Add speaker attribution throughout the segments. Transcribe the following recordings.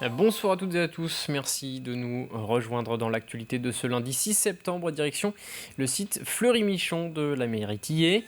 Speaker 1: Bonsoir à toutes et à tous, merci de nous rejoindre dans l'actualité de ce lundi 6 septembre, direction le site Fleury-Michon de la mairie Tillet.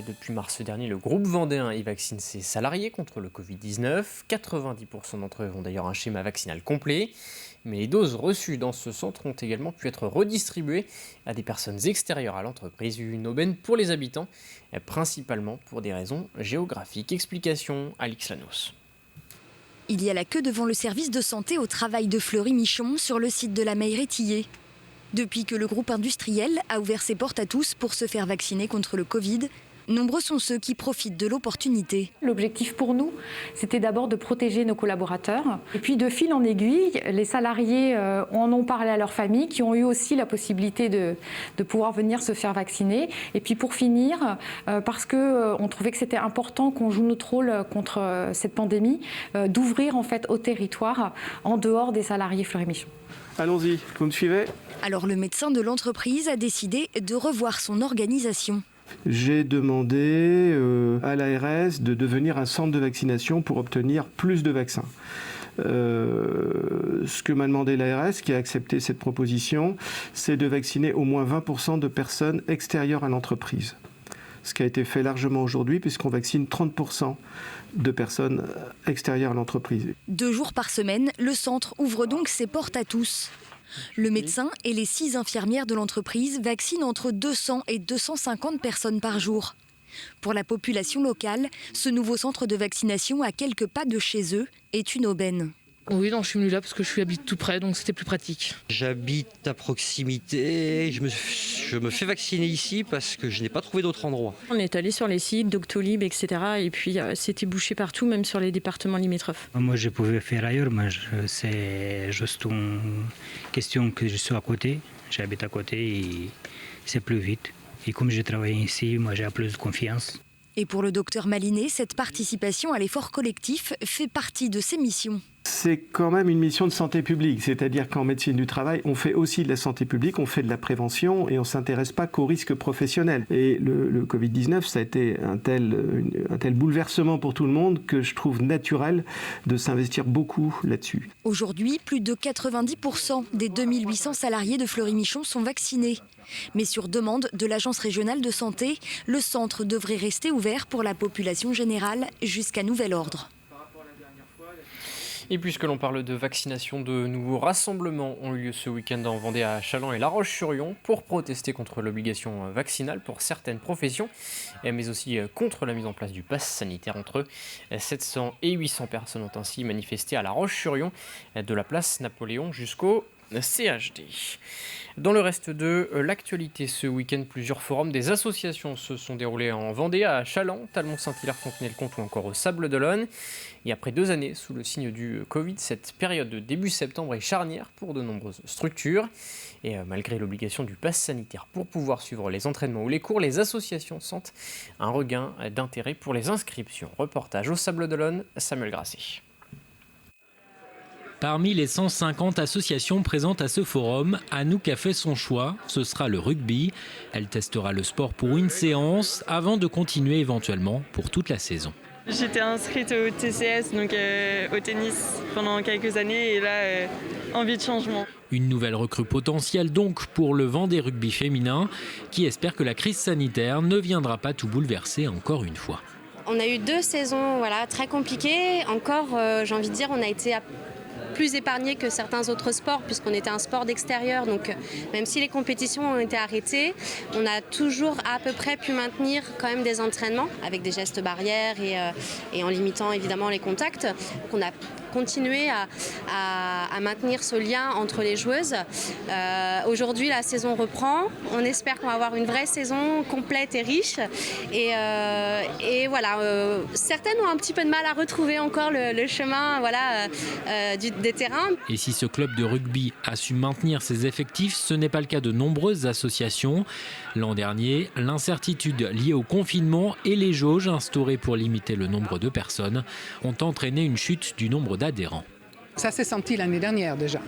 Speaker 1: Depuis mars dernier, le groupe vendéen y vaccine ses salariés contre le Covid-19. 90% d'entre eux ont d'ailleurs un schéma vaccinal complet. Mais les doses reçues dans ce centre ont également pu être redistribuées à des personnes extérieures à l'entreprise. Une aubaine pour les habitants, principalement pour des raisons géographiques. Explication, Alix Lanos.
Speaker 2: Il y a la queue devant le service de santé au travail de Fleury-Michon sur le site de la mairie Tillet. Depuis que le groupe industriel a ouvert ses portes à tous pour se faire vacciner contre le Covid, nombreux sont ceux qui profitent de l'opportunité.
Speaker 3: L'objectif pour nous, c'était d'abord de protéger nos collaborateurs. Et puis de fil en aiguille, les salariés en ont parlé à leur famille, qui ont eu aussi la possibilité de pouvoir venir se faire vacciner. Et puis pour finir, parce qu'on trouvait que c'était important qu'on joue notre rôle contre cette pandémie, d'ouvrir en fait au territoire en dehors des salariés Fleury-Michon.
Speaker 4: Allons-y, vous me suivez ?
Speaker 2: Alors le médecin de l'entreprise a décidé de revoir son organisation.
Speaker 4: J'ai demandé à l'ARS de devenir un centre de vaccination pour obtenir plus de vaccins. Ce que m'a demandé l'ARS, qui a accepté cette proposition, c'est de vacciner au moins 20% de personnes extérieures à l'entreprise. Ce qui a été fait largement aujourd'hui, puisqu'on vaccine 30% de personnes extérieures à l'entreprise.
Speaker 2: 2 jours par semaine, le centre ouvre donc ses portes à tous. Le médecin et les 6 infirmières de l'entreprise vaccinent entre 200 et 250 personnes par jour. Pour la population locale, ce nouveau centre de vaccination à quelques pas de chez eux est une aubaine.
Speaker 5: Oui, non, je suis venue là parce que j'habite tout près, donc c'était plus pratique.
Speaker 6: J'habite à proximité, je me fais vacciner ici parce que je n'ai pas trouvé d'autre endroit.
Speaker 7: On est allé sur les sites Doctolib, etc. Et puis c'était bouché partout, même sur les départements limitrophes.
Speaker 8: Moi, je pouvais faire ailleurs, mais c'est juste une question que je suis à côté. J'habite à côté et c'est plus vite. Et comme je travaille ici, moi j'ai plus de confiance.
Speaker 2: Et pour le docteur Malinet, cette participation à l'effort collectif fait partie de ses missions.
Speaker 4: C'est quand même une mission de santé publique, c'est-à-dire qu'en médecine du travail, on fait aussi de la santé publique, on fait de la prévention et on ne s'intéresse pas qu'aux risques professionnels. Et le Covid-19, ça a été un tel bouleversement pour tout le monde que je trouve naturel de s'investir beaucoup là-dessus.
Speaker 2: Aujourd'hui, plus de 90% des 2800 salariés de Fleury-Michon sont vaccinés. Mais sur demande de l'Agence régionale de santé, le centre devrait rester ouvert pour la population générale jusqu'à nouvel ordre.
Speaker 1: Et puisque l'on parle de vaccination, de nouveaux rassemblements ont eu lieu ce week-end en Vendée à Challans et La Roche-sur-Yon pour protester contre l'obligation vaccinale pour certaines professions, mais aussi contre la mise en place du pass sanitaire. Entre 700 et 800 personnes ont ainsi manifesté à La Roche-sur-Yon, de la place Napoléon jusqu'au CHD. Dans le reste de l'actualité, ce week-end, plusieurs forums des associations se sont déroulés en Vendée, à Challans, Talmont-Saint-Hilaire, Fontenay-le-Comte ou encore au Sables-d'Olonne. Et après 2 années sous le signe du Covid, cette période de début septembre est charnière pour de nombreuses structures. Et malgré l'obligation du pass sanitaire pour pouvoir suivre les entraînements ou les cours, les associations sentent un regain d'intérêt pour les inscriptions. Reportage au Sables-d'Olonne, Samuel Grasset.
Speaker 9: Parmi les 150 associations présentes à ce forum, Anouk a fait son choix, ce sera le rugby. Elle testera le sport pour une séance avant de continuer éventuellement pour toute la saison.
Speaker 10: J'étais inscrite au TCS, donc au tennis, pendant quelques années et là, envie de changement.
Speaker 9: Une nouvelle recrue potentielle donc pour le Vendée Rugby féminin qui espère que la crise sanitaire ne viendra pas tout bouleverser encore une fois.
Speaker 11: On a eu 2 saisons très compliquées. Encore, j'ai envie de dire, on a été plus épargné que certains autres sports puisqu'on était un sport d'extérieur, donc même si les compétitions ont été arrêtées, on a toujours à peu près pu maintenir quand même des entraînements avec des gestes barrières et en limitant évidemment les contacts. Donc on a continué à maintenir ce lien entre les joueuses. Aujourd'hui la saison reprend, on espère qu'on va avoir une vraie saison complète et riche et voilà, certaines ont un petit peu de mal à retrouver encore le chemin des terrains.
Speaker 9: Et si ce club de rugby a su maintenir ses effectifs, ce n'est pas le cas de nombreuses associations. L'an dernier, l'incertitude liée au confinement et les jauges instaurées pour limiter le nombre de personnes ont entraîné une chute du nombre d'adhérents.
Speaker 12: Ça s'est senti l'année dernière déjà,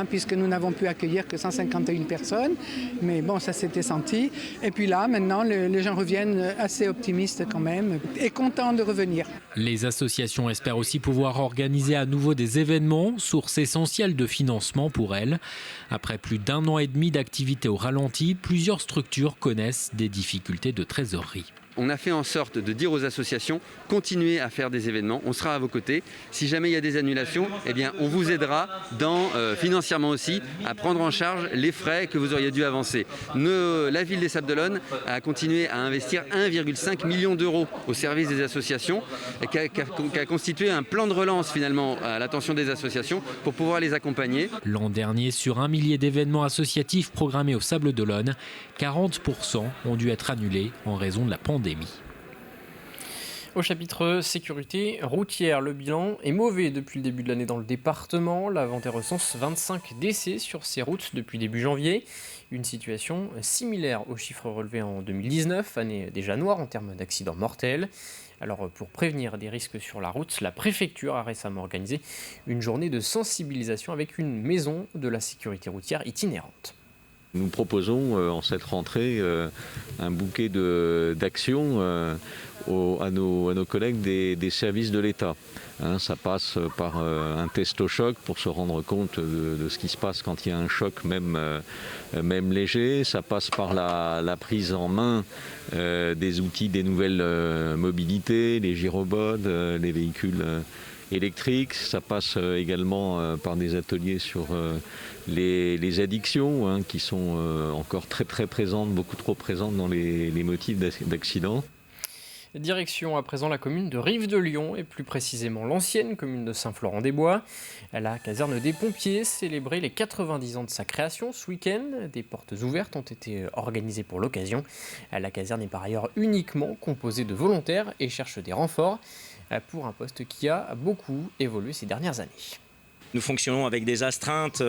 Speaker 12: puisque nous n'avons pu accueillir que 151 personnes. Mais bon, ça s'était senti. Et puis là, maintenant, les gens reviennent assez optimistes quand même et contents de revenir.
Speaker 9: Les associations espèrent aussi pouvoir organiser à nouveau des événements, source essentielle de financement pour elles. Après plus d'1 an et demi d'activité au ralenti, plusieurs structures connaissent des difficultés de trésorerie.
Speaker 13: On a fait en sorte de dire aux associations, continuez à faire des événements, on sera à vos côtés. Si jamais il y a des annulations, eh bien, on vous aidera financièrement aussi à prendre en charge les frais que vous auriez dû avancer. La ville des Sables-d'Olonne a continué à investir 1,5 million d'euros au service des associations, qui a constitué un plan de relance finalement à l'attention des associations pour pouvoir les accompagner.
Speaker 9: L'an dernier, sur 1 millier d'événements associatifs programmés aux Sables-d'Olonne, 40% ont dû être annulés en raison de la pandémie.
Speaker 1: Au chapitre sécurité routière, le bilan est mauvais depuis le début de l'année dans le département. La Vendée recense 25 décès sur ses routes depuis début janvier. Une situation similaire aux chiffres relevés en 2019, année déjà noire en termes d'accidents mortels. Alors pour prévenir des risques sur la route, la préfecture a récemment organisé une journée de sensibilisation avec une maison de la sécurité routière itinérante.
Speaker 14: Nous proposons en cette rentrée un bouquet d'actions à nos collègues des services de l'État. Ça passe par un test au choc pour se rendre compte de ce qui se passe quand il y a un choc, même léger. Ça passe par la prise en main des outils des nouvelles mobilités, les gyrobots, les véhicules électriques. Ça passe également par des ateliers sur les addictions qui sont encore très très présentes, beaucoup trop présentes dans les motifs d'accidents.
Speaker 1: Direction à présent la commune de Rive-de-Lyon et plus précisément l'ancienne commune de Saint-Florent-des-Bois. La caserne des pompiers célébrait les 90 ans de sa création ce week-end. Des portes ouvertes ont été organisées pour l'occasion. La caserne est par ailleurs uniquement composée de volontaires et cherche des renforts pour un poste qui a beaucoup évolué ces dernières années.
Speaker 15: Nous fonctionnons avec des astreintes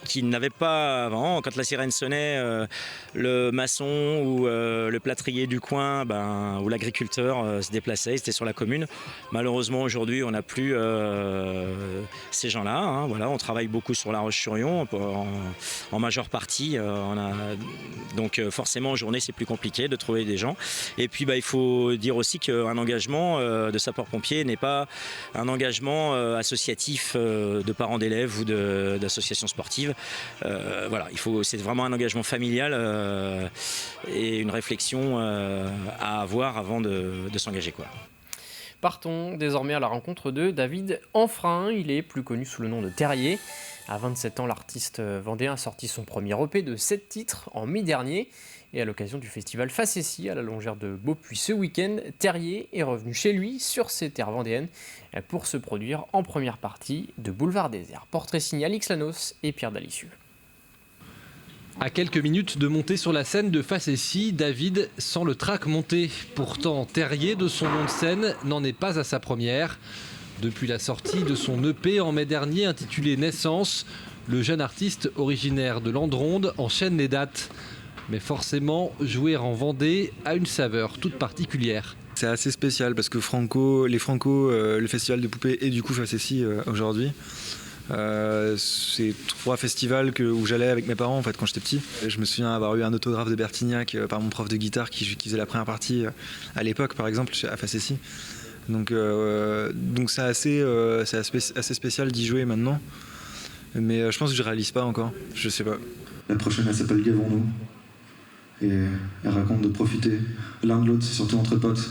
Speaker 15: qui n'avaient pas avant. Quand la sirène sonnait, le maçon ou le plâtrier du coin ou l'agriculteur se déplaçait, c'était sur la commune. Malheureusement, aujourd'hui, on n'a plus ces gens-là. Voilà, on travaille beaucoup sur La Roche-sur-Yon en majeure partie. Donc forcément, en journée, c'est plus compliqué de trouver des gens. Et puis, il faut dire aussi qu'un engagement de sapeur-pompier n'est pas un engagement associatif de parents d'élèves ou d'associations sportives. Voilà, c'est vraiment un engagement familial et une réflexion à avoir avant de s'engager, quoi.
Speaker 1: Partons désormais à la rencontre de David Enfrein. Il est plus connu sous le nom de Terrier. À 27 ans, l'artiste vendéen a sorti son premier EP de 7 titres en mai dernier. Et à l'occasion du festival Facessis à la longère de Beaupuy ce week-end, Terrier est revenu chez lui sur ses terres vendéennes pour se produire en première partie de Boulevard Désert. Portrait signé Alix Lanos et Pierre Dalicieux.
Speaker 16: À quelques minutes de monter sur la scène de Facessis, David sent le trac monter. Pourtant, Terrier, de son nom de scène, n'en est pas à sa première. Depuis la sortie de son EP en mai dernier intitulé Naissance, le jeune artiste originaire de Landronde enchaîne les dates. Mais forcément, jouer en Vendée a une saveur toute particulière.
Speaker 17: C'est assez spécial parce que les Franco, le festival de poupées et du coup Facessis aujourd'hui, c'est 3 festivals où j'allais avec mes parents en fait quand j'étais petit. Je me souviens avoir eu un autographe de Bertignac par mon prof de guitare qui faisait la première partie à l'époque par exemple à Facessis. Donc c'est assez spécial d'y jouer maintenant. Mais je pense que je réalise pas encore, je sais pas.
Speaker 18: La prochaine elle s'appelle Gavons-nous. Et elle raconte de profiter l'un de l'autre, c'est surtout entre potes.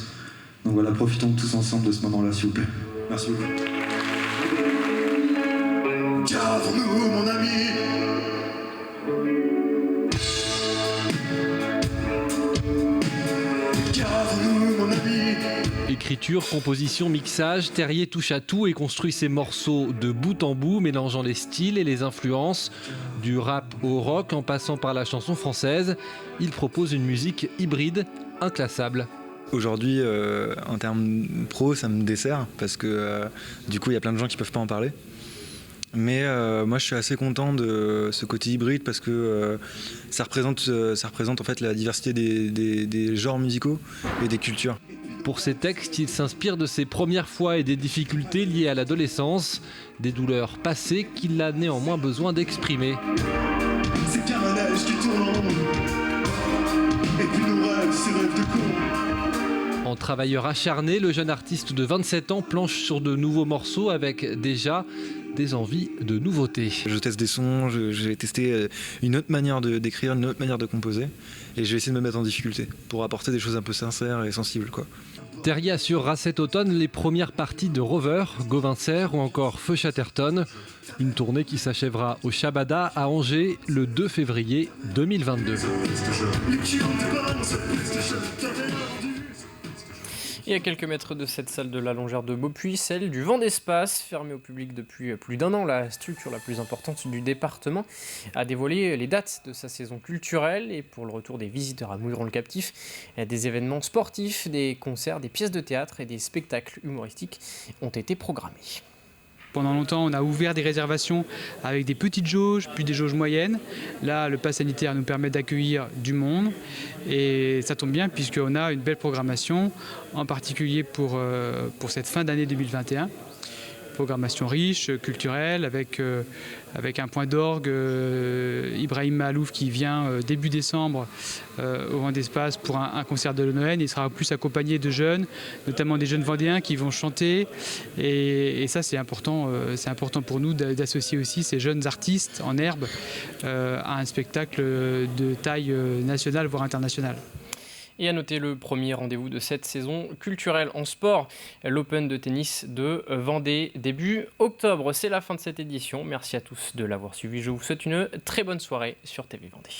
Speaker 18: Donc voilà, profitons tous ensemble de ce moment-là, s'il vous plaît. Merci beaucoup. Gavons-nous, mon ami. Gavons-nous, mon ami.
Speaker 16: Écriture, composition, mixage, Terrier touche à tout et construit ses morceaux de bout en bout, mélangeant les styles et les influences, du rap au rock en passant par la chanson française. Il propose une musique hybride, inclassable.
Speaker 17: Aujourd'hui, en termes pro, ça me dessert parce que du coup, il y a plein de gens qui ne peuvent pas en parler. Mais moi, je suis assez content de ce côté hybride parce que ça représente en fait la diversité des genres musicaux et des cultures.
Speaker 16: Pour ses textes, il s'inspire de ses premières fois et des difficultés liées à l'adolescence, des douleurs passées qu'il a néanmoins besoin d'exprimer.
Speaker 19: C'est qu'un manège qui tourne en rond. Et puis nos rêves, ces rêves de con.
Speaker 16: En travailleur acharné, le jeune artiste de 27 ans planche sur de nouveaux morceaux avec déjà des envies de nouveautés.
Speaker 17: Je teste des sons, j'ai testé une autre manière d'écrire, une autre manière de composer, et je vais essayer de me mettre en difficulté pour apporter des choses un peu sincères et sensibles, quoi.
Speaker 16: Terrier assurera cet automne les premières parties de Rover, Gauvincer ou encore Feu Chatterton. Une tournée qui s'achèvera au Shabada à Angers le 2 février 2022.
Speaker 1: Et à quelques mètres de cette salle de la Longère de Beaupuy, celle du Vent d'Espace, fermée au public depuis plus d'un an, la structure la plus importante du département, a dévoilé les dates de sa saison culturelle. Et pour le retour des visiteurs à Mouilleron-le-Captif, des événements sportifs, des concerts, des pièces de théâtre et des spectacles humoristiques ont été programmés.
Speaker 20: Pendant longtemps, on a ouvert des réservations avec des petites jauges, puis des jauges moyennes. Là, le pass sanitaire nous permet d'accueillir du monde. Et ça tombe bien puisqu'on a une belle programmation, en particulier pour cette fin d'année 2021. Programmation riche, culturelle, avec un point d'orgue, Ibrahim Malouf qui vient début décembre au Vent d'Espace pour un concert de Noël. Il sera plus accompagné de jeunes, notamment des jeunes vendéens qui vont chanter. Et ça, c'est important pour nous d'associer aussi ces jeunes artistes en herbe à un spectacle de taille nationale, voire internationale.
Speaker 1: Et à noter le premier rendez-vous de cette saison culturelle en sport, l'Open de tennis de Vendée début octobre. C'est la fin de cette édition. Merci à tous de l'avoir suivi. Je vous souhaite une très bonne soirée sur TV Vendée.